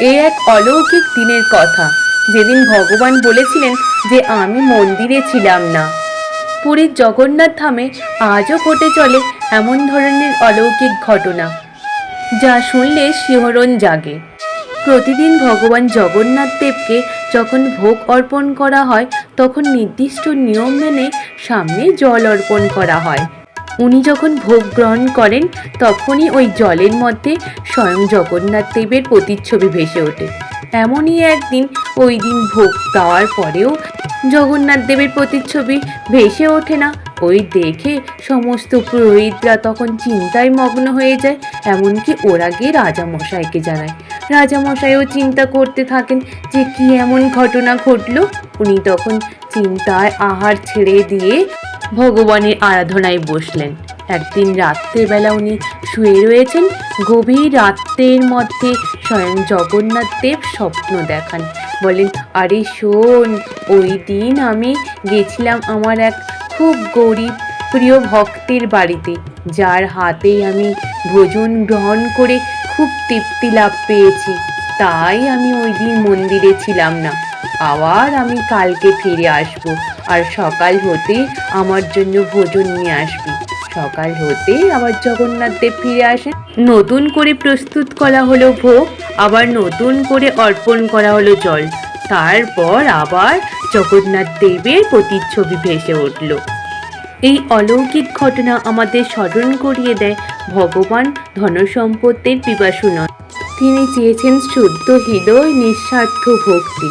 এ এক অলৌকিক দিনের কথা, যেদিন ভগবান বলেছিলেন যে আমি মন্দিরে ছিলাম না। পুরীর জগন্নাথ ধামে আজও ঘটে চলে এমন ধরনের অলৌকিক ঘটনা, যা শুনলে শিহরণ জাগে। প্রতিদিন ভগবান জগন্নাথ দেবকে যখন ভোগ অর্পণ করা হয়, তখন নির্দিষ্ট নিয়ম মেনে সামনে জল অর্পণ করা হয়। উনি যখন ভোগ গ্রহণ করেন, তখনই ওই জলের মধ্যে স্বয়ং জগন্নাথ দেবের প্রতিচ্ছবি ভেসে ওঠে। এমনই একদিন, ওই দিন ভোগ দেওয়ার পরেও জগন্নাথ দেবের প্রতিচ্ছবি ভেসে ওঠে না। ওই দেখে সমস্ত পুরোহিতরা তখন চিন্তায় মগ্ন হয়ে যায়। এমনকি ওরা গিয়ে রাজামশাইকে জানায়। রাজামশাইও চিন্তা করতে থাকেন যে কি এমন ঘটনা ঘটলো। উনি তখন চিন্তায় আহার ছেড়ে দিয়ে ভগবানের আরাধনায় বসলেন। একদিন রাত্রেবেলা উনি শুয়ে রয়েছেন। গভীর রাত্রের মধ্যে স্বয়ং জগন্নাথ দেব স্বপ্ন দেখান। বলেন, আরে শোন, ওই দিন আমি গেছিলাম আমার এক খুব গরিব প্রিয় ভক্তের বাড়িতে, যার হাতেই আমি ভোজন গ্রহণ করে খুব তৃপ্তি লাভ পেয়েছি। তাই আমি ওই দিন মন্দিরে ছিলাম না। আবার আমি কালকে ফিরে আসব, আর সকাল হতে আমার জন্য ভোজন নিয়ে আসবি। সকাল হতে আবার জগন্নাথ দেব ফিরে আসেন। নতুন করে প্রস্তুত করা হলো ভোগ, আবার নতুন করে অর্পণ করা হলো জল। তারপর আবার জগন্নাথ দেবের প্রতিচ্ছবি ভেসে উঠল। এই অলৌকিক ঘটনা আমাদের স্মরণ করিয়ে দেয়, ভগবান ধনসম্পত্তির পিপাসু নন। তিনি চেয়েছেন শুদ্ধ হৃদয়, নিঃস্বার্থ ভক্তি।